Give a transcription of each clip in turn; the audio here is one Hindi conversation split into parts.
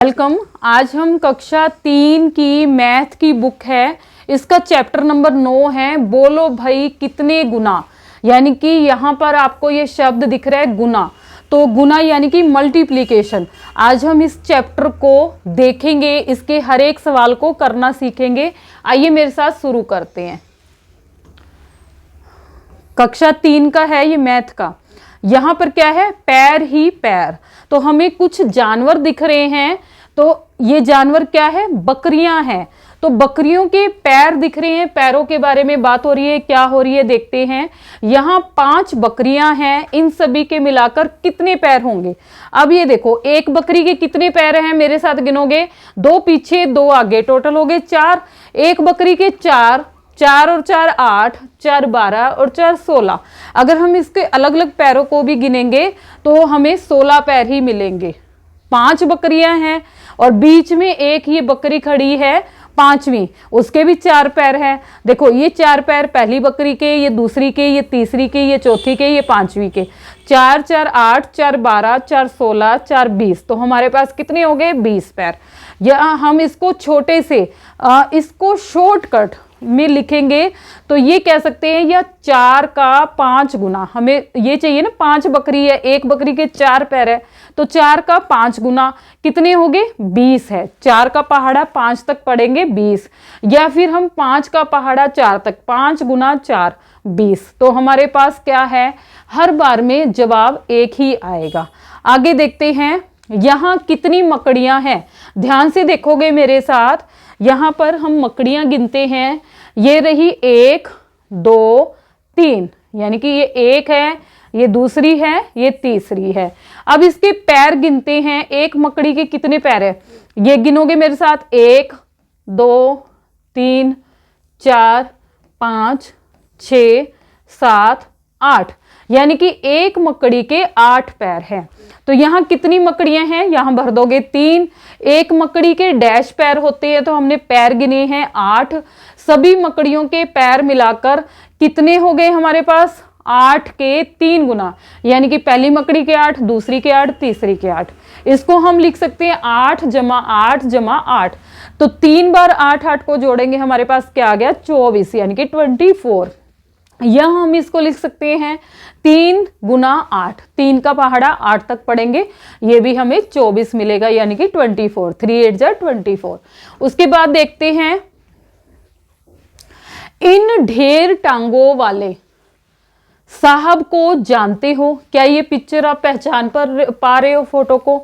वेलकम। आज हम कक्षा 3 की मैथ की बुक है, इसका चैप्टर नंबर 9 है। बोलो भाई कितने गुना, यानी कि यहाँ पर आपको ये शब्द दिख रहा है गुना, तो गुना यानी कि मल्टीप्लिकेशन। आज हम इस चैप्टर को देखेंगे, इसके हर एक सवाल को करना सीखेंगे। आइए मेरे साथ शुरू करते हैं। कक्षा 3 का है ये मैथ का। यहाँ पर क्या है, पैर ही पैर। तो हमें कुछ जानवर दिख रहे हैं, तो ये जानवर क्या है, बकरियां हैं। तो बकरियों के पैर दिख रहे हैं, पैरों के बारे में बात हो रही है। क्या हो रही है देखते हैं। यहाँ 5 बकरियां हैं, इन सभी के मिलाकर कितने पैर होंगे। अब ये देखो, एक बकरी के कितने पैर हैं, मेरे साथ गिनोगे। 2 पीछे 2 आगे, टोटल हो गए 4। एक बकरी के 4 और 4 8, 4 12 और 4 16। अगर हम इसके अलग अलग पैरों को भी गिनेंगे तो हमें 16 पैर ही मिलेंगे। 5 बकरियां हैं और बीच में एक ये बकरी खड़ी है, 5वीं, उसके भी 4 पैर हैं। देखो ये 4 पैर पहली बकरी के, ये दूसरी के, ये तीसरी के, ये चौथी के, ये 5वीं के। 4 4 8, 4 12, 4 16, 4 20। तो हमारे पास कितने हो गए, 20 पैर। या हम इसको छोटे से इसको शॉर्टकट में लिखेंगे तो ये कह सकते हैं या 4 का 5 गुना। हमें ये चाहिए ना, 5 बकरी है, एक बकरी के 4 पैर है, तो 4 का 5 गुना कितने हो गए, 20 है। 4 का पहाड़ा 5 तक पढ़ेंगे 20, या फिर हम 5 का पहाड़ा 4 तक, 5 गुना 4 20। तो हमारे पास क्या है, हर बार में जवाब एक ही आएगा। आगे देखते हैं, यहाँ कितनी मकड़ियां हैं। ध्यान से देखोगे मेरे साथ, यहाँ पर हम मकड़ियां गिनते हैं। ये रही 1 2 3, यानी कि ये एक है, ये दूसरी है, ये तीसरी है। अब इसके पैर गिनते हैं, एक मकड़ी के कितने पैर है, ये गिनोगे मेरे साथ। 1 2 3 4 5 6 7 8, यानी कि एक मकड़ी के 8 पैर हैं। तो यहाँ कितनी मकड़ियां हैं, यहाँ भर दोगे 3। एक मकड़ी के डैश पैर होते हैं, तो हमने पैर गिने हैं 8। सभी मकड़ियों के पैर मिलाकर कितने हो गए हमारे पास, 8 के 3 गुना, यानी कि पहली मकड़ी के 8, दूसरी के 8, तीसरी के 8। इसको हम लिख सकते हैं 8 जमा 8 जमा 8। तो 3 बार 8 8 को जोड़ेंगे, हमारे पास क्या आ गया, 24, यानी कि 24। या हम इसको लिख सकते हैं 3 गुना 8। 3 का पहाड़ा 8 तक पढ़ेंगे, ये भी हमें 24 मिलेगा, यानी कि 24। 3 8 जा 24। उसके बाद देखते हैं, इन ढेर टांगों वाले साहब को जानते हो। क्या ये पिक्चर आप पहचान पा रहे हो फोटो को।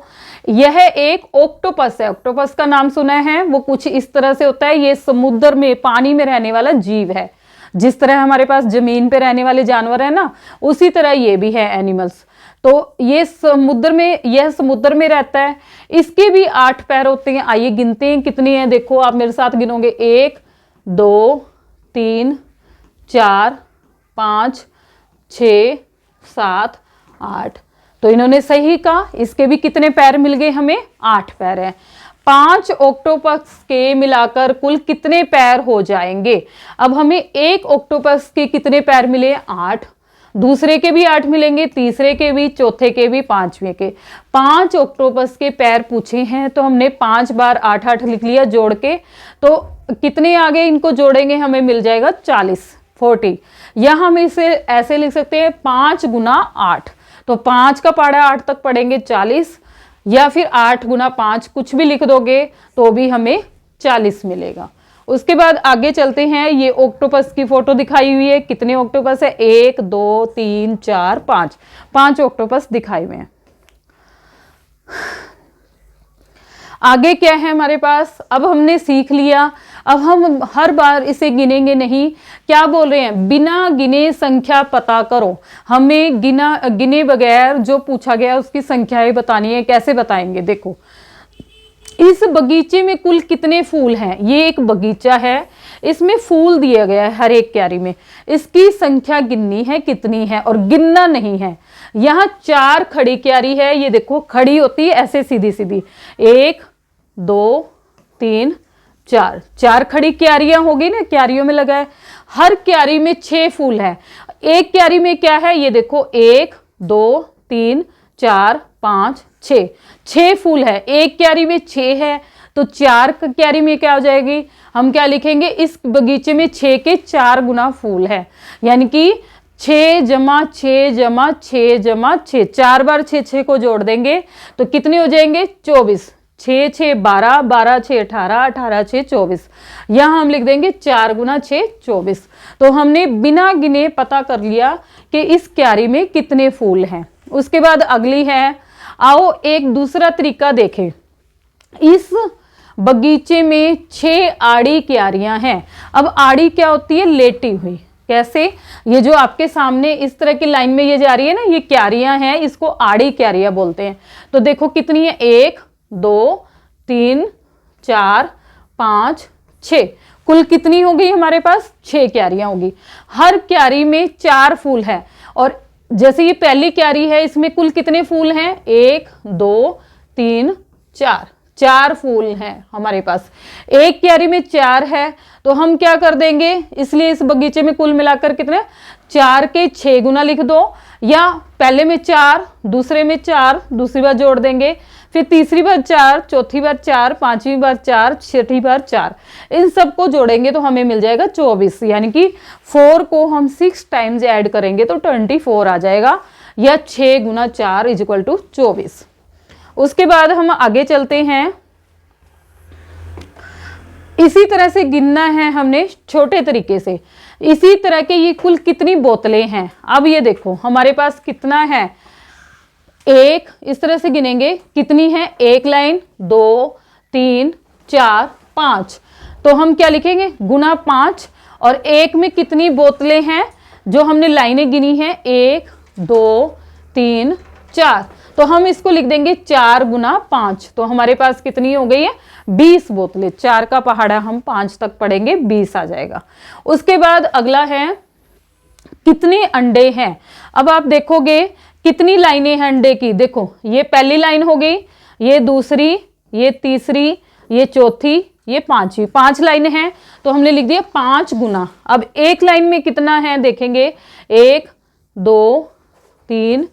यह एक ऑक्टोपस है। ऑक्टोपस का नाम सुना है, वो कुछ इस तरह से होता है। ये समुद्र में, पानी में रहने वाला जीव है। जिस तरह हमारे पास जमीन पे रहने वाले जानवर है ना, उसी तरह ये भी है एनिमल्स। तो ये समुद्र में, यह समुद्र में रहता है। इसके भी 8 पैर होते हैं। आइए गिनते हैं कितने हैं। देखो आप मेरे साथ गिनोगे, 1 2 3 4 5 6 7 8। तो इन्होंने सही कहा, इसके भी कितने पैर मिल गए हमें, 8 पैर हैं। 5 ऑक्टोपस के मिलाकर कुल कितने पैर हो जाएंगे। अब हमें एक ऑक्टोपस के कितने पैर मिले, 8। दूसरे के भी 8 मिलेंगे, तीसरे के भी, चौथे के भी, 5वें के। 5 ऑक्टोपस के पैर पूछे हैं, तो हमने 5 बार 8 8 लिख लिया जोड़ के। तो कितने आ गए, इनको जोड़ेंगे हमें मिल जाएगा 40। या हम इसे ऐसे लिख सकते हैं 5 गुना 8। तो 5 का पहाड़ा 8 तक पढ़ेंगे 40, या फिर 8 गुना 5, कुछ भी लिख दोगे तो भी हमें 40 मिलेगा। उसके बाद आगे चलते हैं। ये ऑक्टोपस की फोटो दिखाई हुई है। कितने ऑक्टोपस है, 1 2 3 4 5। 5 ऑक्टोपस दिखाए हुए हैं। आगे क्या है हमारे पास, अब हमने सीख लिया। अब हम हर बार इसे गिनेंगे नहीं। क्या बोल रहे हैं, बिना गिने संख्या पता करो। हमें गिने बगैर जो पूछा गया उसकी संख्याएं बतानी है। कैसे बताएंगे, देखो इस बगीचे में कुल कितने फूल हैं। ये एक बगीचा है, इसमें फूल दिया गया है हर एक क्यारी में। इसकी संख्या गिननी है कितनी है, और गिनना नहीं है। यहाँ 4 खड़ी क्यारी है। ये देखो खड़ी होती है ऐसे सीधी सीधी, 1 2 3 4। 4 खड़ी क्यारियां होगी ना, क्यारियों में लगा है। हर क्यारी में 6 फूल है। एक क्यारी में क्या है, ये देखो 1 2 3 4 5 6। 6 फूल है, एक क्यारी में 6 है, तो 4 क्यारी में क्या हो जाएगी, हम क्या लिखेंगे, इस बगीचे में 6 के 4 गुना फूल है, यानी कि 6 जमा 6 जमा 6 जमा 6, 4 बार 6 को जोड़ देंगे तो कितने हो जाएंगे, 24। 6 6 12, 12 6 18, 18 6 24। यहाँ हम लिख देंगे 4 गुना 6 24। तो हमने बिना गिने पता कर लिया कि इस क्यारी में कितने फूल हैं। उसके बाद अगली है, आओ एक दूसरा तरीका देखें। इस बगीचे में 6 आड़ी क्यारियां हैं। अब आड़ी क्या होती है, लेटी हुई। कैसे, ये जो आपके सामने इस तरह की लाइन में ये जा रही है ना, ये क्यारियां हैं, इसको आड़ी क्यारियां बोलते हैं। तो देखो कितनी है, 1 2 3 4 5 6, कुल कितनी हो गई हमारे पास, 6 क्यारियां होगी। हर क्यारी में 4 फूल है, और जैसे ये पहली क्यारी है, इसमें कुल कितने फूल हैं, 1 2 3 4, 4 फूल हैं हमारे पास। एक क्यारी में 4 है, तो हम क्या कर देंगे, इसलिए इस बगीचे में कुल मिलाकर कितने, 4 के 6 गुना लिख दो, या पहले में 4, दूसरे में 4, दूसरी बार जोड़ देंगे, फिर तीसरी बार 4, चौथी बार 4, पांचवी बार 4, छठी बार 4, इन सबको जोड़ेंगे तो हमें मिल जाएगा 24। यानी कि 4 को हम 6 टाइम्स ऐड करेंगे तो 24 आ जाएगा, या 6 गुना 4 इक्वल टू 24। उसके बाद हम आगे चलते हैं। इसी तरह से गिनना है हमने छोटे तरीके से। इसी तरह के ये कुल कितनी बोतलें हैं, अब ये देखो हमारे पास कितना है, 1, इस तरह से गिनेंगे कितनी है, 1 लाइन 2 3 4 5, तो हम क्या लिखेंगे, गुना 5, और 1 में कितनी बोतलें हैं जो हमने लाइनें गिनी है, 1 2 3 4, तो हम इसको लिख देंगे 4 गुना 5, तो हमारे पास कितनी हो गई है, 20 बोतलें। 4 का पहाड़ा हम 5 तक पढ़ेंगे, 20 आ जाएगा। उसके बाद अगला है, कितने अंडे हैं। अब आप देखोगे कितनी लाइनें हैं अंडे की, देखो ये पहली लाइन हो गई, ये दूसरी, ये तीसरी, ये चौथी, ये पांचवी, 5 लाइनें हैं, तो हमने लिख दिया 5 गुना। अब एक लाइन में कितना है देखेंगे, 1 2 3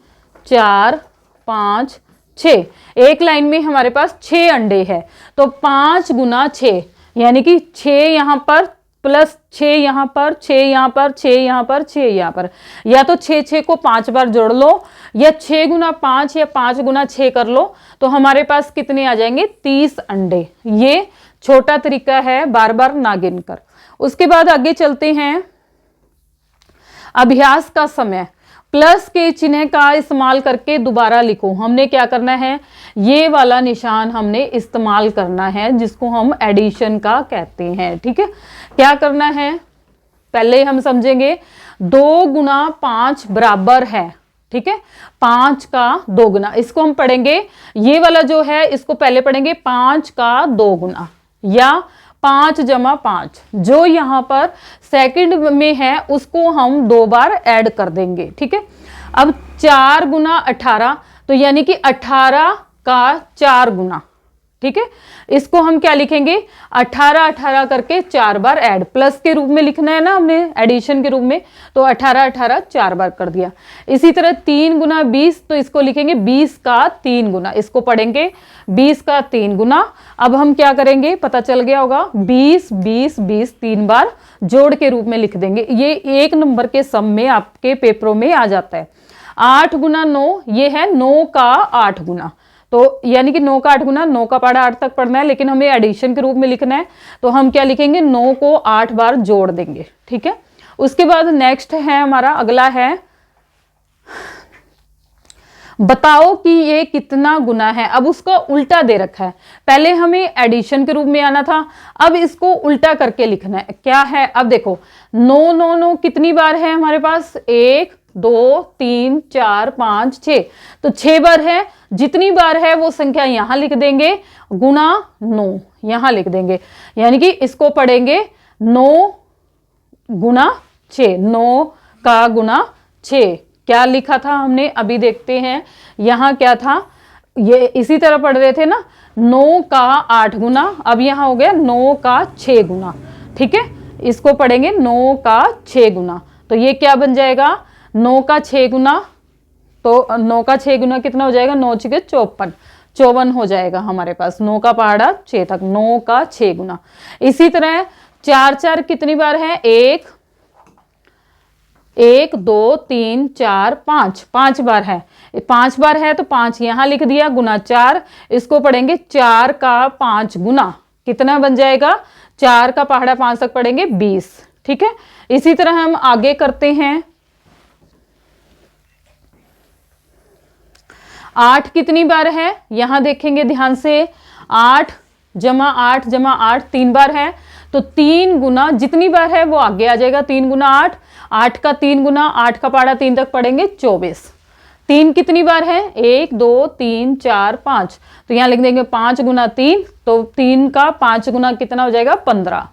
4 5 6, एक लाइन में हमारे पास 6 अंडे हैं, तो 5 गुना 6, यानी कि 6 यहां पर प्लस 6 यहां पर, 6 यहां पर, 6 यहां पर, 6 यहां पर, या तो 6 को 5 बार जोड़ लो, या 6 गुना 5 या 5 गुना 6 कर लो, तो हमारे पास कितने आ जाएंगे, 30 अंडे। ये छोटा तरीका है, बार बार ना गिनकर। उसके बाद आगे चलते हैं, अभ्यास का समय। प्लस के चिन्ह का इस्तेमाल करके दोबारा लिखो। हमने क्या करना है, ये वाला निशान हमने इस्तेमाल करना है, जिसको हम एडिशन का कहते हैं। ठीक है, क्या करना है, पहले हम समझेंगे 2 गुना 5 बराबर है। ठीक है, 5 का 2 गुना, इसको हम पढ़ेंगे, ये वाला जो है इसको पहले पढ़ेंगे 5 का 2 गुना, या 5 जमा 5, जो यहाँ पर सेकंड में है उसको हम 2 बार ऐड कर देंगे। ठीक है, अब 4 गुना 18, तो यानी कि 18 का 4 गुना। ठीक है, इसको हम क्या लिखेंगे, 18 18 करके 4 बार ऐड, प्लस के रूप में लिखना है ना हमने, एडिशन के रूप में, तो 18 18 4 बार कर दिया। इसी तरह 3 गुना 20, तो इसको लिखेंगे 20 का 3 गुना, इसको पढ़ेंगे 20 का 3 गुना। अब हम क्या करेंगे, पता चल गया होगा, 20 20 20 3 बार जोड़ के रूप में लिख देंगे। ये 1 नंबर के सम में आपके पेपरों में आ जाता है। 8 गुना 9, ये है 9 का 8 गुना, तो यानी कि 9 का 8 गुना, 9 का पहाड़ा 8 तक पढ़ना है, लेकिन हमें एडिशन के रूप में लिखना है, तो हम क्या लिखेंगे, 9 को 8 बार जोड़ देंगे। ठीक है, उसके बाद नेक्स्ट है हमारा, अगला है, बताओ कि ये कितना गुना है। अब उसका उल्टा दे रखा है, पहले हमें एडिशन के रूप में आना था, अब इसको उल्टा करके लिखना है। क्या है, अब देखो 9 9 9 कितनी बार है हमारे पास, 1 2 3 4 5 6, तो 6 बार है। जितनी बार है वो संख्या यहां लिख देंगे, गुना 9 यहां लिख देंगे, यानी कि इसको पढ़ेंगे 9 गुना 6, 9 का गुना 6। क्या लिखा था हमने, अभी देखते हैं, यहां क्या था, ये इसी तरह पढ़ रहे थे ना, 9 का 8 गुना, अब यहां हो गया 9 का 6 गुना। ठीक है, इसको पढ़ेंगे 9 का 6 गुना, तो ये क्या बन जाएगा, 9 का 6 गुना, तो 9 का 6 गुना कितना हो जाएगा, 9 6 54, 54 हो जाएगा हमारे पास। 9 का पहाड़ा 6 तक, 9 का 6 गुना। इसी तरह 4 4 कितनी बार है? 1 1 2 3 4 5, 5 बार है। 5 बार है तो 5 यहां लिख दिया, गुना 4, इसको पढ़ेंगे 4 का 5 गुना, कितना बन जाएगा? 4 का पहाड़ा 5 तक पढ़ेंगे 20। ठीक है, इसी तरह हम आगे करते हैं। 8 कितनी बार है? यहां देखेंगे ध्यान से, 8 जमा 8 जमा 8 3 बार है, तो 3 गुना जितनी बार है वो आगे आ जाएगा, 3 गुना 8, 8 का 3 गुना, 8 का पहाड़ा 3 तक पढ़ेंगे 24। 3 कितनी बार है? 1 2 3 4 5, तो यहां लिख देंगे 5 गुना 3, तो 3 का 5 गुना कितना हो जाएगा? 15,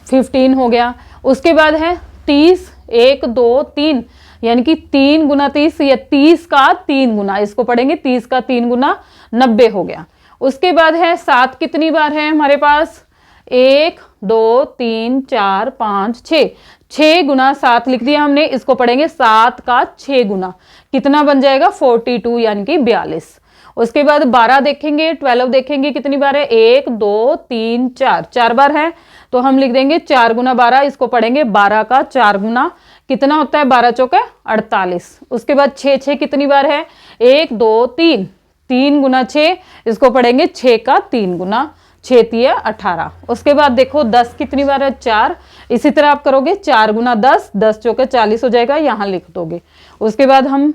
15 हो गया। उसके बाद है 30, 1 2 3, यानी कि 3 गुना 30 या 30 का 3 गुना, इसको पढ़ेंगे 30 का 3 गुना, 90 हो गया। उसके बाद है 7 कितनी बार है हमारे पास? 1 2 3 4 5 6, 6 गुना 7 लिख दिया हमने, इसको पढ़ेंगे 7 का 6 गुना, कितना बन जाएगा? 42, यानी कि 42। उसके बाद 12 देखेंगे, 12 देखेंगे कितनी बार है? 1 2 3 4, 4 बार है, तो हम लिख देंगे 4 गुना 12, इसको पढ़ेंगे 12 का 4 गुना, कितना होता है? 12 चौके 48। उसके बाद 6 6 कितनी बार है? 1 2 3, 3 गुना 6, इसको पढ़ेंगे 6 का 3 गुना, 6 तिया 18। उसके बाद देखो 10 कितनी बार है? 4, इसी तरह आप करोगे 4 गुना 10, 10 चौके 40 हो जाएगा, यहां लिख दोगे। उसके बाद हम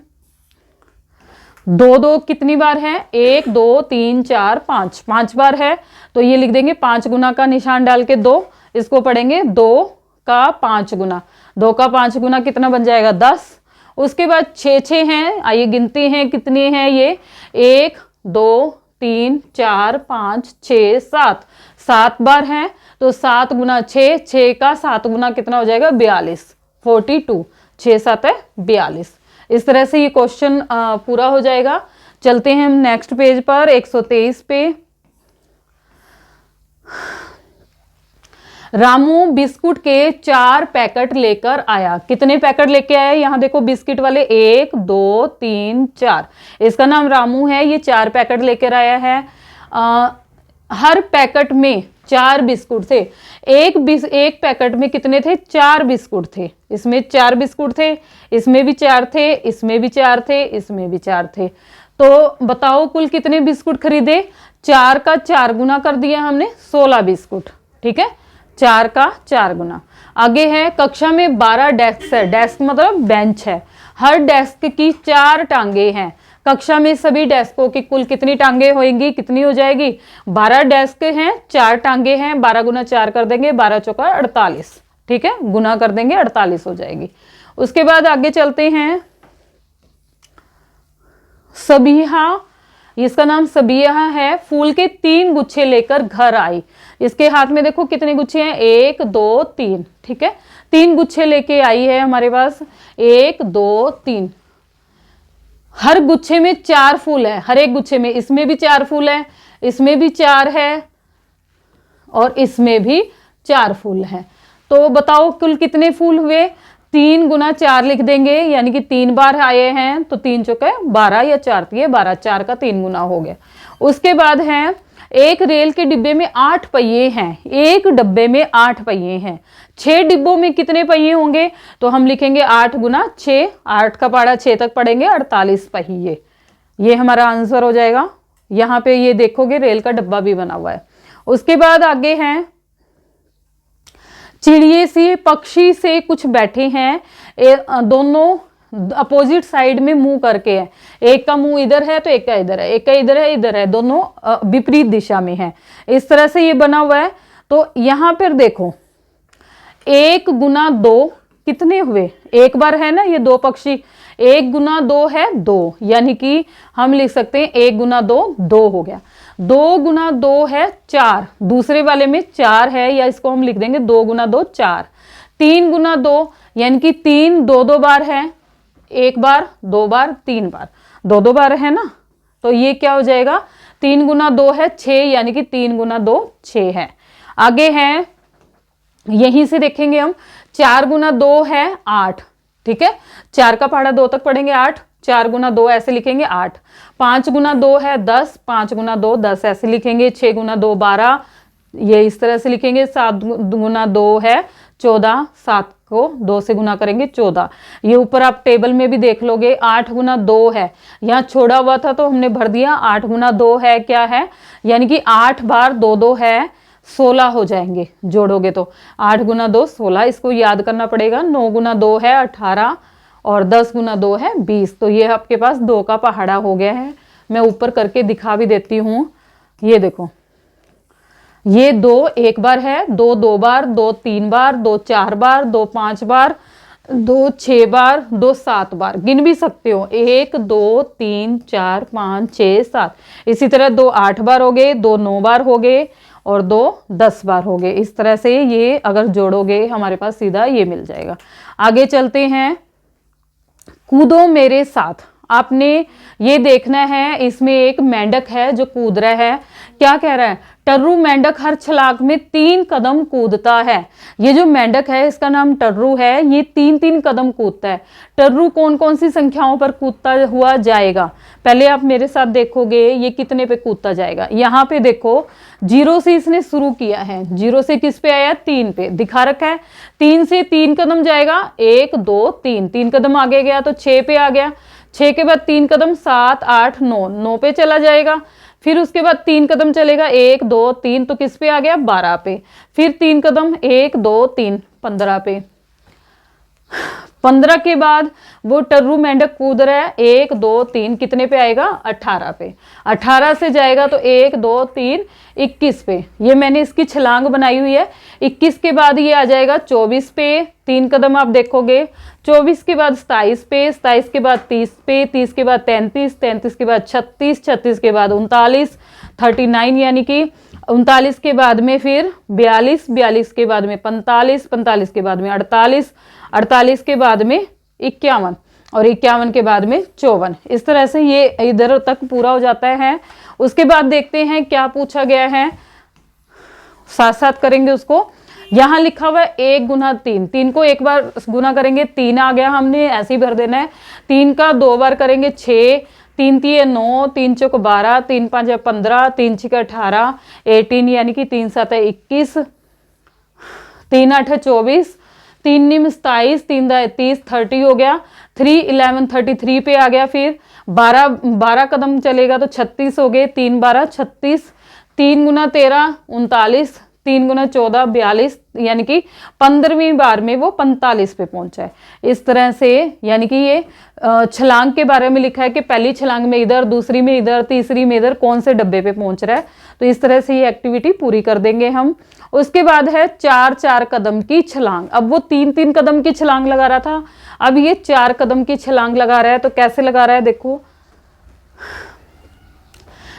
2 2 कितनी बार है? 1 2 3 4 5, 5 बार है, तो ये लिख देंगे 5 गुना का निशान डाल के 2, इसको पढ़ेंगे 2 का 5 गुना, 2 का 5 गुना कितना बन जाएगा? 10। उसके बाद 6 6 हैं, आइए गिनते हैं कितने हैं ये, 1 2 3 4 5 6 7, 7 बार है, तो 7 गुना 6, 6 का 7 गुना कितना हो जाएगा? 42, 42, 6 7 है 42। इस तरह से ये क्वेश्चन पूरा हो जाएगा। चलते हैं हम नेक्स्ट पेज पर, 123 पे। रामू बिस्कुट के 4 पैकेट लेकर आया। कितने पैकेट लेके आया? यहां देखो बिस्किट वाले 1 2 3 4, इसका नाम रामू है, ये 4 पैकेट लेकर आया है। हर पैकेट में 4 बिस्कुट थे। एक पैकेट में कितने थे? 4 बिस्कुट थे। इसमें 4 बिस्कुट थे, इसमें भी 4 थे, इसमें भी 4 थे, इसमें भी 4 थे, तो बताओ कुल कितने बिस्कुट खरीदे? 4 का 4 गुना कर दिया हमने, 16 बिस्कुट। ठीक है, 4 का 4 गुना। आगे है कक्षा में 12 डेस्क है, डेस्क मतलब बेंच है, हर डेस्क की 4 टांगे हैं। कक्षा में सभी डेस्कों की कुल कितनी टांगे होंगी? कितनी हो जाएगी? 12 डेस्क हैं, 4 टांगे हैं, 12 गुना 4 कर देंगे, 12 चौका 48। ठीक है, गुना कर देंगे 48 हो जाएगी। उसके बाद आगे चलते हैं। सबीहा, इसका नाम सबीहा है, फूल के 3 गुच्छे लेकर घर आई। इसके हाथ में देखो कितने गुच्छे हैं? 1 2 3। ठीक है, 3 गुच्छे लेके आई है हमारे पास, 1 2 3। हर गुच्छे में 4 फूल है, हर एक गुच्छे में, इसमें भी 4 फूल है, इसमें भी 4 है, और इसमें भी 4 फूल है। तो बताओ कुल कितने फूल हुए? 3 गुना 4 लिख देंगे, यानी कि 3 बार आए हैं, तो 3 चौके 12 या 4 तिये 12, 4 का 3 गुना हो गया। उसके बाद है एक रेल के डिब्बे में 8 पहिए हैं, एक डब्बे में 8 पहिए हैं, 6 डिब्बों में कितने पहिए होंगे? तो हम लिखेंगे 8 गुना 6, 8 का पहाड़ा 6 तक पढ़ेंगे, 48 पहिए, ये हमारा आंसर हो जाएगा। यहाँ पे ये देखोगे रेल का डब्बा भी बना हुआ है। उसके बाद आगे हैं चिड़िए से पक्षी से कुछ बैठे हैं, दोनों अपोजिट साइड में मुंह करके है, एक का मुंह इधर है तो एक का इधर है, एक का इधर है इधर है, दोनों विपरीत दिशा में है। इस तरह से ये बना हुआ है। तो यहां पर देखो 1 गुना 2 कितने हुए? एक बार है ना ये 2 पक्षी, 1 गुना 2 है 2, यानी कि हम लिख सकते हैं 1 गुना 2 2 हो गया। 2 गुना 2 है 4, दूसरे वाले में 4 है, या इसको हम लिख देंगे 2 गुना 2 4। 3 गुना 2 यानी कि 3 2 2 बार है, 1 बार 2 बार 3 बार, 2 2 बार है ना, तो ये क्या हो जाएगा? 3 गुना 2 है 6, यानी कि 3 गुना 2 6 है। आगे है, यहीं से देखेंगे हम, 4 गुना 2 है 8। ठीक है, 4 का पहाड़ा 2 तक पढ़ेंगे 8, 4 गुना 2 ऐसे लिखेंगे 8, 5 गुना 2 है 10, 5 गुना 2 10 ऐसे लिखेंगे, 6 गुना 2 12 ये इस तरह से लिखेंगे, 7 गुना 2 है 14, 7 को 2 से गुना करेंगे 14। ये ऊपर आप टेबल में भी देख लोगे, 8 गुना 2 है, यहाँ छोड़ा हुआ था तो हमने भर दिया, 8 गुना 2 है क्या है, यानी कि 8 बार 2 2 है 16 हो जाएंगे जोड़ोगे तो, 8 गुना 2 16, इसको याद करना पड़ेगा। 9 गुना 2 है 18 और 10 गुना 2 है 20। तो ये आपके पास 2 का पहाड़ा हो गया है। मैं ऊपर करके दिखा भी देती हूँ, ये देखो, ये 2 एक बार है, 2 2 बार, 2 3 बार, 2 4 बार, 2 5 बार, 2 6 बार, 2 7 बार, गिन भी सकते हो, 1 2 3 4 5 6 7। इसी तरह 2 8 बार हो गए, 2 9 बार हो गए और 2 10 बार हो गए। इस तरह से ये अगर जोड़ोगे हमारे पास सीधा ये मिल जाएगा। आगे चलते हैं, कूदो मेरे साथ। आपने ये देखना है, इसमें एक मेंढक है जो कूद रहा है। क्या कह रहा है, टर्रू मेंढक हर छलांग में 3 कदम कूदता है। ये जो मेंढक है इसका नाम टर्रू है, ये 3-3 कदम कूदता है। टर्रू कौन कौन सी संख्याओं पर कूदता हुआ जाएगा, पहले आप मेरे साथ देखोगे ये कितने पे कूदता जाएगा। यहाँ पे देखो 0 से इसने शुरू किया है, 0 से किस पे आया, 3 पे दिखा रखा है। 3 से 3 कदम जाएगा, 1 2 3, 3 कदम आगे गया तो 6 पे आ गया, 6 के बाद 3 कदम 7 8 9, 9 पे चला जाएगा। फिर उसके बाद 3 कदम चलेगा, 1 2 3, तो किस पे आ गया, 12 पे। फिर 3 कदम 1 2 3, 15 पे। 15 के बाद वो टर्रू मेंढक कूद रहा है, 1 2 3, कितने पे आएगा, 18 पे। 18 से जाएगा तो 1 2 3 21 पे। ये मैंने इसकी छलांग बनाई हुई है। 21 के बाद ये आ जाएगा 24 पे, 3 कदम आप देखोगे। 24 के बाद 27 पे, 27 के बाद 30 पे, 30 के बाद 33, 33 के बाद 36, 36 के बाद 39, 39 यानी कि 39 के बाद में फिर 42, 42 के बाद में 45, 45 के बाद में 48, 48 के बाद में 51 और 51 के बाद में 54। इस तरह से ये इधर तक पूरा हो जाता है। उसके बाद देखते हैं क्या पूछा गया है, साथ साथ करेंगे उसको। यहाँ लिखा हुआ है 1 गुना 3, 3 को एक बार गुना करेंगे 3 आ गया, हमने ऐसे ही भर देना है। 3 का 2 बार करेंगे 6, 3 3 9, 3 चौक 12, 3 5 15, 3 6 18, 18 यानी कि 3 7 21, 3 8 24, 3 9 27, 3 10 30, 30 हो गया। 3 11 33 पे आ गया। फिर 12 कदम चलेगा तो 36 हो गए, 3 12 36, 3 गुना 13 39, 3 गुना 14 42, यानी कि 15वीं बार में वो 45 पे पहुंचा है। इस तरह से यानी कि ये छलांग के बारे में लिखा है कि पहली छलांग में इधर, दूसरी में इधर, तीसरी में इधर, कौन से डब्बे पे पहुंच रहा है। तो इस तरह से ये एक्टिविटी पूरी कर देंगे हम। उसके बाद है 4-4 कदम की छलांग। अब वो 3-3 कदम की छलांग लगा रहा था, अब ये 4 कदम की छलांग लगा रहा है। तो कैसे लगा रहा है देखो,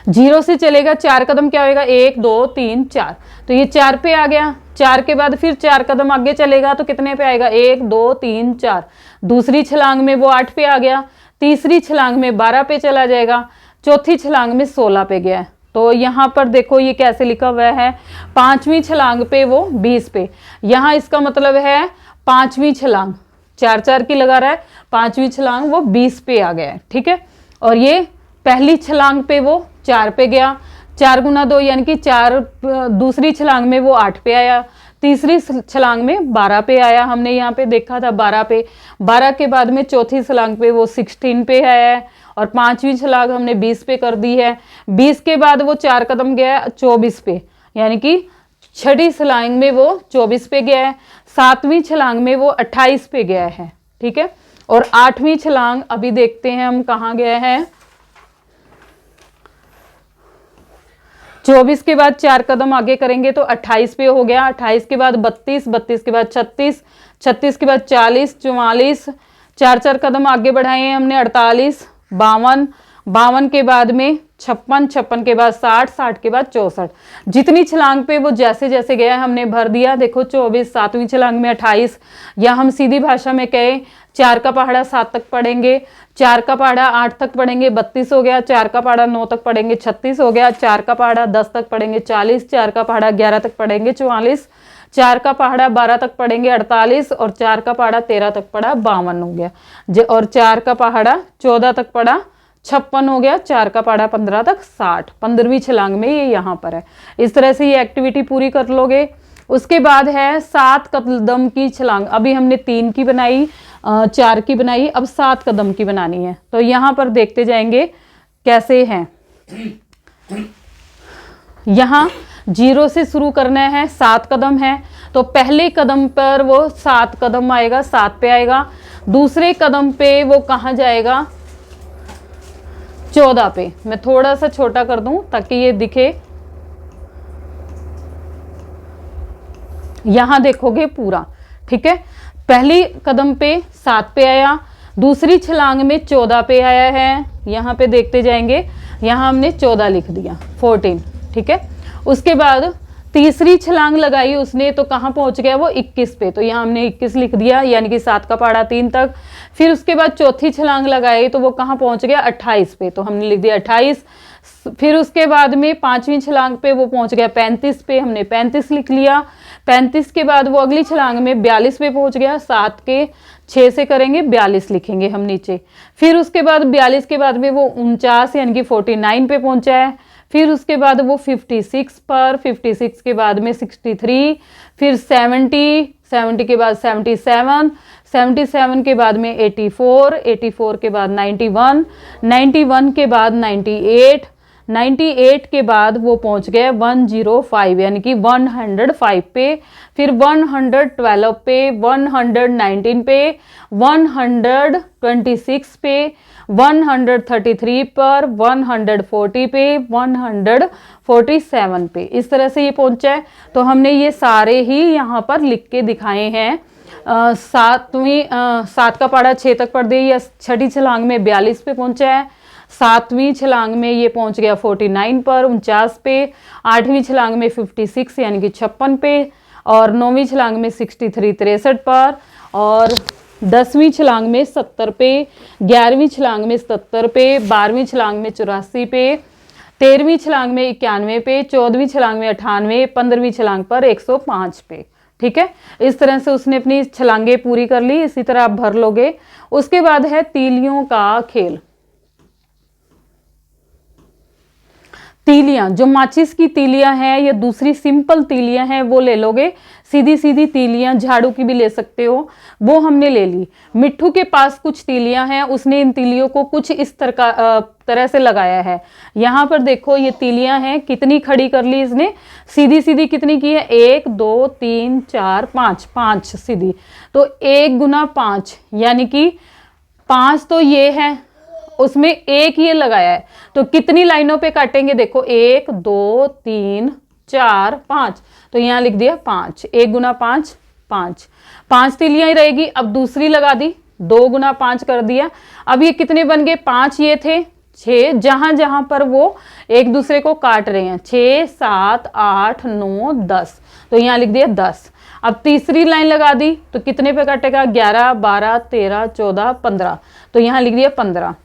0 से चलेगा, 4 कदम क्या होगा, 1 2 3 4, तो ये 4 पे आ गया। 4 के बाद फिर 4 कदम आगे चलेगा तो कितने पे आएगा, 1 2 3 4। दूसरी छलांग में वो 8 पे आ गया, तीसरी छलांग में 12 पे चला जाएगा, चौथी छलांग में 16 पे गया। तो यहाँ पर देखो ये कैसे लिखा हुआ है, 5वीं छलांग पे वो 20 पे। यहाँ इसका मतलब है 5वीं छलांग, 4-4 की लगा रहा है, 5वीं छलांग वो 20 पे आ गया है, ठीक है। और ये पहली छलांग पे वो 4 पे गया, 4 गुना 2 यानी कि 4, दूसरी छलांग में वो 8 पे आया, तीसरी छलांग में 12 पे आया, हमने यहाँ पे देखा था 12 पे। 12 के बाद में चौथी छलांग पे वो 16 पे आया है और 5वीं छलांग हमने 20 पे कर दी है। 20 के बाद वो 4 कदम गया 24 पे, यानी कि 6ठी छलांग में वो 24 पे गया है। 7वीं छलांग में वो 28 पे गया है, ठीक है। और 8वीं छलांग अभी देखते हैं हम कहाँ गया है। 24 के बाद 4 कदम आगे करेंगे तो 28 पे हो गया। 28 के बाद 32, 32 के बाद 36, 36 के बाद 40, 44, 4-4 कदम आगे बढ़ाए हैं हमने, 48, 52, 52 के बाद में 56, 56 के बाद 60, 60 के बाद 64। जितनी छलांग पे वो जैसे जैसे गया हमने भर दिया। देखो 24, 7वीं छलांग में 28, या हम सीधी भाषा में कहें 4 का पहाड़ा 7 तक पढ़ेंगे, 4 का पहाड़ा 8 तक पढ़ेंगे 32 हो गया, 4 का पहाड़ा 9 तक पढ़ेंगे 36 हो गया, 4 का पहाड़ा 10 तक पढ़ेंगे 40, 4 का पहाड़ा 11 तक पढ़ेंगे 44, 4 का पहाड़ा 12 तक पढ़ेंगे 48, और 4 का पहाड़ा 13 तक पढ़ा 52 हो गया। और 4 का पहाड़ा 14 तक पढ़ा 56 हो गया। 4 का पहाड़ा 15 तक 60, 15वीं छलांग में ये यहाँ पर है। इस तरह से ये एक्टिविटी पूरी कर लोगे। उसके बाद है 7 कदम की छलांग। अभी हमने 3 की बनाई, 4 की बनाई, अब 7 कदम की बनानी है। तो यहाँ पर देखते जाएंगे कैसे हैं। यहाँ 0 से शुरू करना है, 7 कदम है, तो पहले कदम पर वो 7 कदम आएगा, 7 पे आएगा। दूसरे कदम पे वो कहाँ जाएगा, 14 पे। मैं थोड़ा सा छोटा कर दूं ताकि ये दिखे। यहां देखोगे पूरा, ठीक है। पहली कदम पे 7 पे आया, दूसरी छलांग में 14 पे आया है। यहाँ पे देखते जाएंगे, यहाँ हमने 14 लिख दिया, 14, ठीक है। उसके बाद तीसरी छलांग लगाई उसने, तो कहाँ पहुंच गया वो 21 पे, तो यहाँ हमने 21 लिख दिया, यानी कि 7 का पहाड़ा 3 तक। फिर उसके बाद चौथी छलांग लगाई तो वो कहाँ पहुंच गया 28 पे, तो हमने लिख दिया 28। फिर उसके बाद में 5वीं छलांग पे वो पहुंच गया 35 पे, हमने 35 लिख लिया। 35 के बाद वो अगली छलांग में 42 पे पहुंच गया, 7 के 6 से करेंगे 42 लिखेंगे हम नीचे। फिर उसके बाद 42 के बाद में वो 49 यानी कि 49 पे पहुंचा है। फिर उसके बाद वो 56 पर, 56 के बाद में 63, फिर 70, 70 के बाद 77, 77 के बाद में 84, 84 के बाद 91, 91 के बाद 98, 98 के बाद वो पहुंच गए 105 यानी कि 105 पे। फिर 112 पे, 119 पे, 126 पे, 133 पर, 140 पे, 147 पे, इस तरह से ये पहुंचा है। तो हमने ये सारे ही यहाँ पर लिख के दिखाए हैं। 7 का पहाड़ा 6 तक पढ़ दिया, या छठी छलांग में 42 पे पहुंचा है। 7वीं छलांग में ये पहुंच गया 49 पर, 49 पे। 8वीं छलांग में 56 यानी कि 56 पे, और 9वीं छलांग में 63 63 पर, और 10वीं छलांग में 70 पे, 11वीं छलांग में 77 पे, 12वीं छलांग में 84 पे, 13वीं छलांग में 91 पे, 14वीं छलांग में 98, 15वीं छलांग पर 105 पे, ठीक है। इस तरह से उसने अपनी छलांगे पूरी कर ली। इसी तरह आप भर लोगे। उसके बाद है तीलियों का खेल। तीलियां, जो माचिस की तीलियां हैं या दूसरी सिंपल तीलियां हैं वो ले लोगे। सीधी सीधी तीलियां, झाड़ू की भी ले सकते हो, वो हमने ले ली। मिट्ठू के पास कुछ तीलियां हैं, उसने इन तीलियों को कुछ इस तरह से लगाया है। यहाँ पर देखो ये तीलियां हैं, कितनी खड़ी कर ली इसने, सीधी सीधी कितनी की है, 1 2 3 4 5, 5 सीधी। तो 1 गुना 5 यानी कि 5 तो ये है, उसमें 1 ये लगाया है, तो कितनी लाइनों पे काटेंगे, देखो 1 2 3 4 5, तो यहाँ लिख दिया 5। 1 गुना 5 5, 5 तीलियां ही रहेगी। अब दूसरी लगा दी, 2 गुना 5 कर दिया। अब ये कितने बन गए, 5 ये थे, 6 जहां जहां पर वो एक दूसरे को काट रहे हैं, 6 7 8 9 10, तो यहाँ लिख दिया 10। अब तीसरी लाइन लगा दी तो कितने पे काटेगा, 11 12 13 14 15, तो यहाँ लिख दिया 15।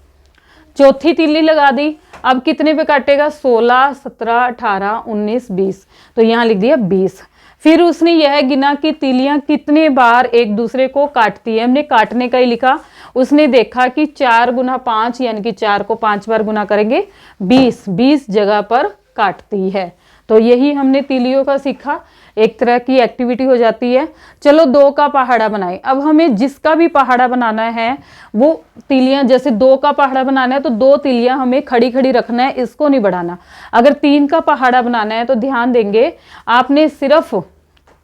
चौथी तीली लगा दी, अब कितने पे काटेगा, 16 17 18 19 20, तो यहाँ लिख दिया 20। फिर उसने यह गिना कि तीलियां कितने बार एक दूसरे को काटती है, हमने काटने का ही लिखा। उसने देखा कि 4 गुना 5 यानी कि 4 को 5 बार गुना करेंगे 20 जगह पर काटती है। तो यही हमने तीलियों का सीखा, एक तरह की एक्टिविटी हो जाती है। चलो 2 का पहाड़ा बनाए। अब हमें जिसका भी पहाड़ा बनाना है वो तीलियां, जैसे 2 का पहाड़ा बनाना है तो 2 तीलियां हमें खड़ी खड़ी रखना है, इसको नहीं बढ़ाना। अगर 3 का पहाड़ा बनाना है तो ध्यान देंगे, आपने सिर्फ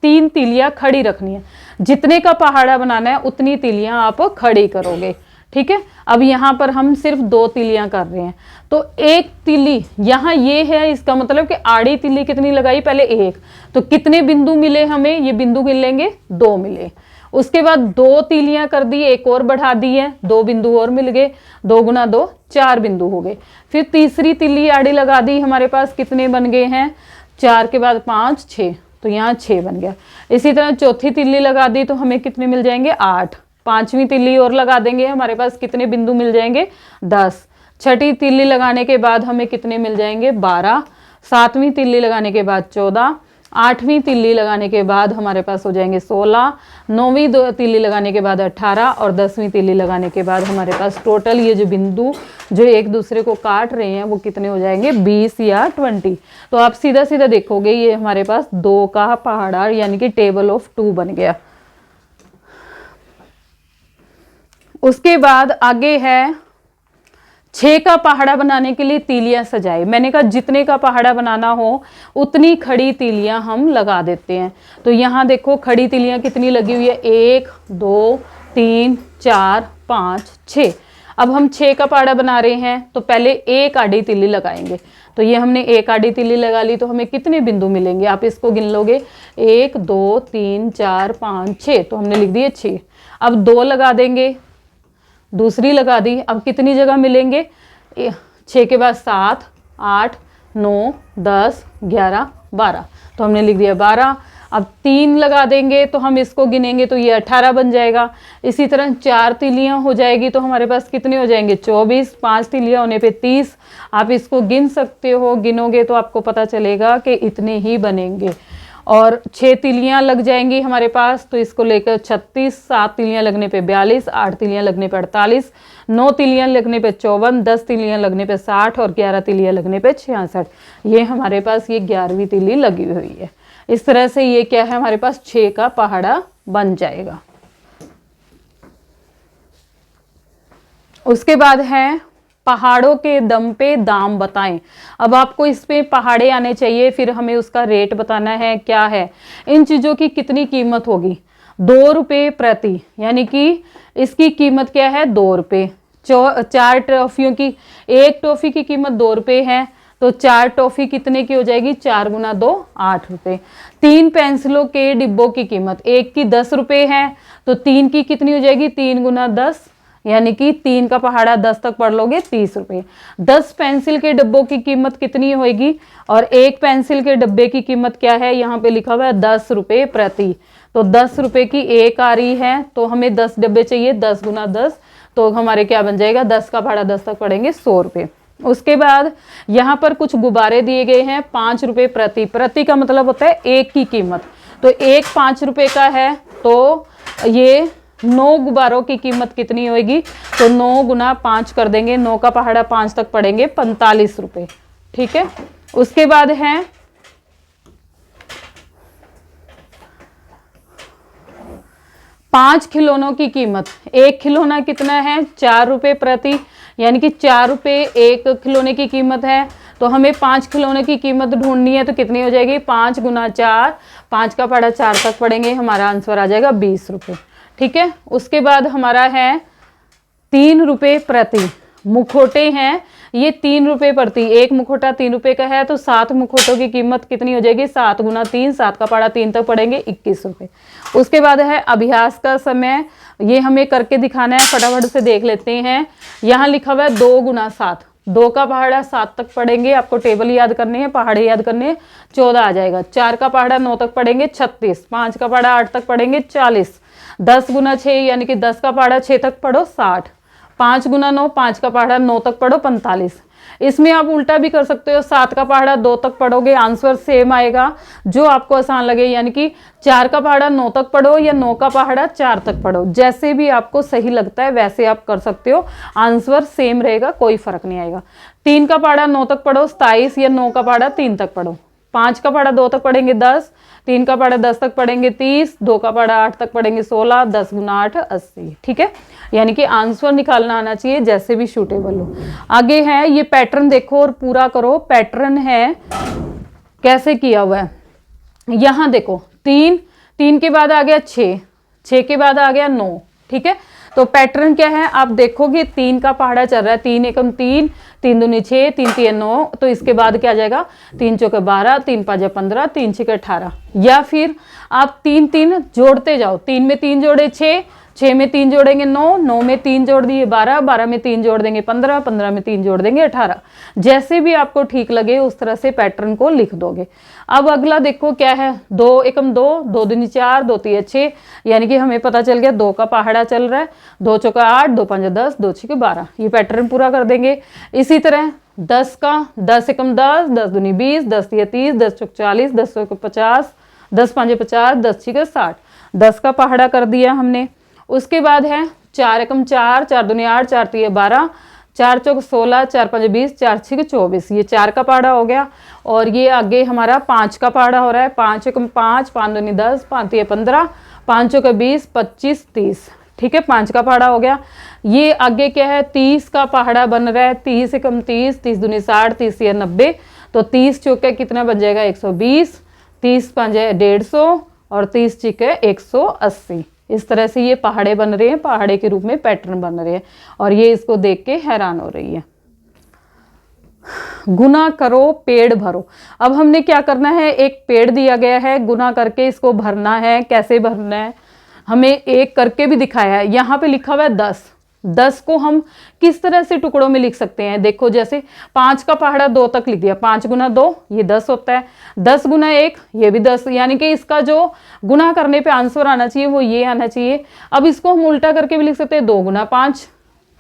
3 तीलियां खड़ी रखनी है। जितने का पहाड़ा बनाना है उतनी तीलियां आप खड़ी करोगे, ठीक है। अब यहाँ पर हम सिर्फ 2 तीलियां कर रहे हैं, तो 1 तीली यहाँ ये है, इसका मतलब कि आड़ी तीली कितनी लगाई, पहले 1, तो कितने बिंदु मिले हमें, ये बिंदु गिन लेंगे, 2 मिले। उसके बाद 2 तीलियां कर दी, एक और बढ़ा दी है, 2 बिंदु और मिल गए, 2 गुना 2 4 बिंदु हो गए। फिर तीसरी तीली आड़ी लगा दी, हमारे पास कितने बन गए हैं, 4 के बाद 5 6, तो यहाँ 6 बन गया। इसी तरह चौथी तीली लगा दी तो हमें कितने मिल जाएंगे, 8। 5वीं तीली और लगा देंगे, हमारे पास कितने बिंदु मिल जाएंगे, 10। छठी तीली लगाने के बाद हमें कितने मिल जाएंगे, 12। 7वीं तीली लगाने के बाद 14। 8वीं तिल्ली लगाने के बाद हमारे पास हो जाएंगे 16, 9वीं तिल्ली लगाने के बाद 18 और 10वीं तिल्ली लगाने के बाद हमारे पास टोटल ये जो बिंदु जो एक दूसरे को काट रहे हैं वो कितने हो जाएंगे, 20 या 20। तो आप सीधा सीधा देखोगे ये हमारे पास 2 का पहाड़ा यानी कि टेबल ऑफ 2 बन गया। उसके बाद आगे है 6 का पहाड़ा बनाने के लिए तीलियां सजाए। मैंने कहा जितने का पहाड़ा बनाना हो उतनी खड़ी तीलियां हम लगा देते हैं। तो यहाँ देखो खड़ी तीलियां कितनी लगी हुई है, 1 2 3 4 5 6। अब हम 6 का पहाड़ा बना रहे हैं तो पहले एक आड़ी तीली लगाएंगे। तो ये हमने एक आड़ी तीली लगा ली तो हमें कितने बिंदु मिलेंगे, आप इसको गिन लोगे, 1 2 3 4 5 6, तो हमने लिख दिए 6। अब 2 लगा देंगे, दूसरी लगा दी, अब कितनी जगह मिलेंगे, 6 के बाद 7 8 9 10 11 12, तो हमने लिख दिया 12। अब 3 लगा देंगे तो हम इसको गिनेंगे तो ये 18 बन जाएगा। इसी तरह 4 तिलियां हो जाएगी तो हमारे पास कितने हो जाएंगे, 24, 5 तिलियां होने पे 30। आप इसको गिन सकते हो, गिनोगे तो आपको पता चलेगा कि इतने ही बनेंगे। और 6 तिलियां लग जाएंगी हमारे पास तो इसको लेकर 36, 7 तिलियां लगने पे 42, 8 तिलियां लगने पे 48, 9 तिलियां लगने पे 54, 10 तिलियां लगने पे 60 और 11 तिलियां लगने पे 66। ये हमारे पास ये 11वीं तिल्ली लगी हुई है। इस तरह से ये क्या है, हमारे पास 6 का पहाड़ा बन जाएगा। उसके बाद है पहाड़ों के दम पे दाम बताएं। अब आपको इस पे पहाड़े आने चाहिए, फिर हमें उसका रेट बताना है क्या है, इन चीज़ों की कितनी कीमत होगी, 2 रुपये प्रति, यानी कि इसकी कीमत क्या है, 2 रुपये। 4 टॉफियों की, एक टॉफी की कीमत 2 रुपये है तो 4 टॉफी कितने की हो जाएगी, 4 गुना 2 8 रुपये। 3 पेंसिलों के डिब्बों की कीमत, एक की 10 रुपये है तो 3 की कितनी हो जाएगी, 3 गुना 10, यानी कि 3 का पहाड़ा 10 तक पढ़ लोगे 30 रुपये। 10 पेंसिल के डब्बों की कीमत कितनी होगी, और एक पेंसिल के डब्बे की कीमत क्या है, यहाँ पे लिखा हुआ है 10 रुपये प्रति। तो 10 रुपये की एक आ रही है तो हमें 10 डब्बे चाहिए, 10 गुना 10, तो हमारे क्या बन जाएगा, 10 का पहाड़ा 10 तक पड़ेंगे 100 रुपये। उसके बाद यहाँ पर कुछ गुब्बारे दिए गए हैं 5 रुपये प्रति। प्रति का मतलब होता है एक की कीमत, तो एक 5 रुपये का है तो ये 9 गुब्बारों की कीमत कितनी होगी, तो 9 गुना 5 कर देंगे, 9 का पहाड़ा 5 तक पड़ेंगे 45 रुपये। ठीक है। उसके बाद है 5 खिलौनों की कीमत। एक खिलौना कितना है, 4 रुपये प्रति, यानी कि 4 रुपये एक खिलौने की कीमत है। तो हमें 5 खिलौने की कीमत ढूंढनी है तो कितनी हो जाएगी, 5 गुना 4, 5 का पहाड़ा 4 तक पड़ेंगे, हमारा आंसर आ जाएगा 20 रुपये। ठीक है। उसके बाद हमारा है 3 रुपये प्रति। मुखौटे हैं ये 3 रुपये प्रति, एक मुखौटा 3 रुपये का है तो 7 मुखौटों की कीमत कितनी हो जाएगी, 7 गुना 3, 7 का पहाड़ा 3 तक पड़ेंगे 21 रुपये। उसके बाद है अभ्यास का समय, ये हमें करके दिखाना है, फटाफट से देख लेते हैं। यहाँ लिखा हुआ है 2 गुना 7, 2 का पहाड़ा 7 तक पड़ेंगे, आपको टेबल याद करने हैं, पहाड़े याद करने हैं, 14 आ जाएगा। 4 का पहाड़ा 9 तक पड़ेंगे 36, 5 का पहाड़ा 8 तक पड़ेंगे 40, 10 गुना 6 यानी कि 10 का पहाड़ा 6 तक पढ़ो 60, 5 गुना 9, 5 का पहाड़ा 9 तक पढ़ो 45। इसमें आप उल्टा भी कर सकते हो, 7 का पहाड़ा 2 तक पढ़ोगे, आंसर सेम आएगा, जो आपको आसान लगे, यानी कि 4 का पहाड़ा 9 तक पढ़ो या 9 का पहाड़ा 4 तक पढ़ो, जैसे भी आपको सही लगता है वैसे आप कर सकते हो, आंसर सेम रहेगा, कोई फर्क नहीं आएगा। 3 का पहाड़ा 9 तक पढ़ो 27, या 9 का पहाड़ा 3 तक पढ़ो। 5 का पहाड़ा 2 तक पढ़ेंगे 10, 3 का पहाड़ा 10 तक पढ़ेंगे 30, 2 का पहाड़ा 8 तक पढ़ेंगे 16, 10 गुना 8 80। ठीक है। यानी कि आंसर निकालना आना चाहिए जैसे भी सूटेबल हो। आगे है ये पैटर्न देखो और पूरा करो। पैटर्न है कैसे किया हुआ है, यहाँ देखो 3, 3 के बाद आ गया 6, 6 के बाद आ गया 9। ठीक है। तो पैटर्न क्या है, आप देखोगे 3 का पहाड़ा चल रहा है, 3 एकम 3, 3 दूनी 6, 3 3 9, तो इसके बाद क्या आ जाएगा, 3 चौके 12, 3 5 15, 3 6 18, या फिर आप 3 3 जोड़ते जाओ, 3 में 3 जोड़े 6, 6 में 3 जोड़ेंगे 9, 9 में 3 जोड़ दिए 12, 12 में 3 जोड़ देंगे 15, 15 में 3 जोड़ देंगे 18। जैसे भी आपको ठीक लगे उस तरह से पैटर्न को लिख दोगे। अब अगला देखो क्या है, 2 एकम 2, 2 दूनी 4, 2 3 6, यानी कि हमें पता चल गया 2 का पहाड़ा चल रहा है, 2 चौका 8, 2 5 10, 2 6 12, ये पैटर्न पूरा कर देंगे। इसी तरह 10 का 10 एकम 10, 10 दूनी 20, 10 तिया 30, 10 चौक 40, 10 चौक 50, 10 पाँचे 50, 10 छिके 60। 10 का पहाड़ा कर दिया हमने। उसके बाद है 4 एकम 4, 4 दूनी 8, 4 तिया 12, 4 चौक 16, 4 पाँचे 20, 4 छिके 24। ये 4 का पहाड़ा हो गया। और ये आगे हमारा 5 का पहाड़ा हो रहा है। 5 एकम 5, 5 दूनी 10, 5 तिया 15, 5 चौक 20, 25, 30। ठीक है, 5 का पहाड़ा हो गया। ये आगे क्या है, 30 का पहाड़ा बन रहा है। 30 एकम 30, 30 दूनी 60, 30 तिया 90, तो 30 चौके कितना बन जाएगा 120, 30 पाँचे 150 और 30 छिके 180। इस तरह से ये पहाड़े बन रहे हैं, पहाड़े के रूप में पैटर्न बन रहे हैं। और ये इसको देख के हैरान हो रही है। गुना करो पेड़ भरो। अब हमने क्या करना है, एक पेड़ दिया गया है, गुना करके इसको भरना है। कैसे भरना है, हमें एक करके भी दिखाया है। यहाँ पे लिखा हुआ है 10। 10 को हम किस तरह से टुकड़ों में लिख सकते हैं, देखो जैसे 5 का पहाड़ा 2 तक लिख दिया, 5 गुना 2 ये 10 होता है, 10 गुना 1 ये भी 10, यानी कि इसका जो गुना करने पे आंसर आना चाहिए वो ये आना चाहिए। अब इसको हम उल्टा करके भी लिख सकते हैं, 2 गुना 5,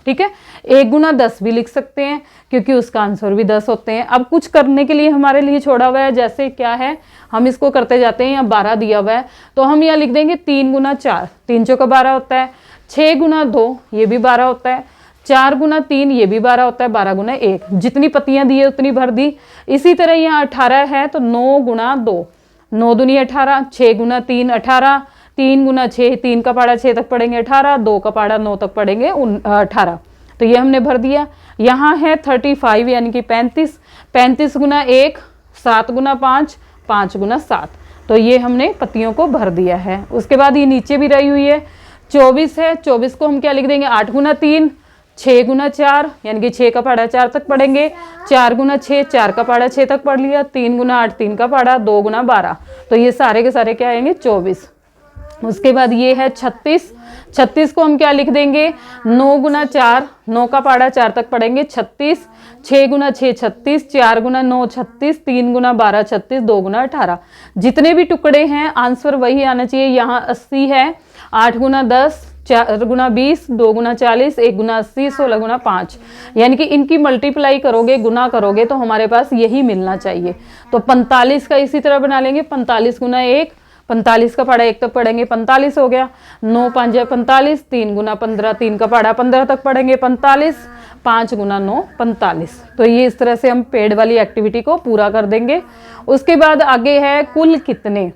ठीक है, 1 गुना 10 भी लिख सकते हैं क्योंकि उसका आंसर भी 10 होते हैं। अब कुछ करने के लिए हमारे लिए छोड़ा हुआ है, जैसे क्या है, हम इसको करते जाते हैं। यहाँ 12 दिया हुआ है तो हम यहाँ लिख देंगे 3 गुना 4, 3 चौका 12 होता है। 6 गुना 2 ये भी 12 होता है। 4 गुना 3 ये भी 12 होता है। 12 गुना 1, जितनी पत्तियां दी है उतनी भर दी। इसी तरह यहाँ 18 है तो 9 गुना 2, 9 दूनी 18, 6 गुना 3 18, 3 गुना 6, 3 का पहाड़ा 6 तक पढ़ेंगे 18, 2 का पहाड़ा 9 तक पढ़ेंगे 18। तो ये हमने भर दिया। यहाँ है 35 यानी कि 35, 35 गुना 1 7 गुना 5, 5 गुना 7। तो ये हमने पत्तियों को भर दिया है। उसके बाद ये नीचे भी रही हुई है 24 है। 24 को हम क्या लिख देंगे, 8 गुना 3, 6 गुना 4 यानी कि 6 का पहाड़ा 4 तक पढ़ेंगे। 4 गुना 6, 4 का पहाड़ा 6 तक पढ़ लिया। 3 गुना 8, 3 का पहाड़ा, 2 गुना 12। तो ये सारे के सारे क्या आएंगे 24। उसके बाद ये है 36। 36 को हम क्या लिख देंगे, 9 गुना 4, 9 का पहाड़ा 4 तक पढ़ेंगे 36, 6 गुना 6 36, 4 गुना 9 36, 3 गुना 12 36, 2 गुना 18। जितने भी टुकड़े हैं आंसर वही आना चाहिए। यहाँ 80 है, 8 गुना 10, 4 गुना 20, 2 गुना 40, 1 गुना 80, 16 गुना 5, यानी कि इनकी मल्टीप्लाई करोगे, गुना करोगे तो हमारे पास यही मिलना चाहिए। तो 45 का इसी तरह बना लेंगे, 45 गुना 1, 45 का पहाड़ा 1 तक पढ़ेंगे 45 हो गया। 9 5 45, 3 गुना 15, 3 का पहाड़ा 15 तक पढ़ेंगे 45, 5 गुना 9 45। तो ये इस तरह से हम पेड़ वाली एक्टिविटी को पूरा कर देंगे। उसके बाद आगे है कुल कितने।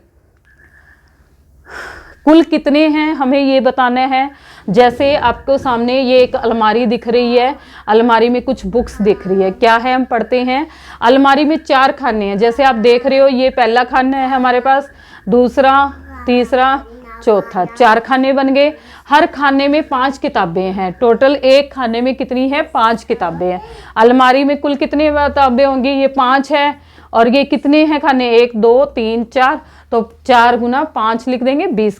कुल कितने हैं हमें ये बताना है। जैसे आपको सामने ये एक अलमारी दिख रही है, अलमारी में कुछ बुक्स दिख रही है, क्या है हम पढ़ते हैं। अलमारी में 4 खाने हैं, जैसे आप देख रहे हो ये पहला खाना है हमारे पास, दूसरा, तीसरा, चौथा, 4 खाने बन गए। हर खाने में 5 किताबें हैं। टोटल एक खाने में कितनी है, 5 किताबें हैं। अलमारी में कुल कितनी किताबें होंगी, ये 5 है। और ये कितने हैं खाने, 1 2 3 4, तो 4 गुना 5 लिख देंगे 20।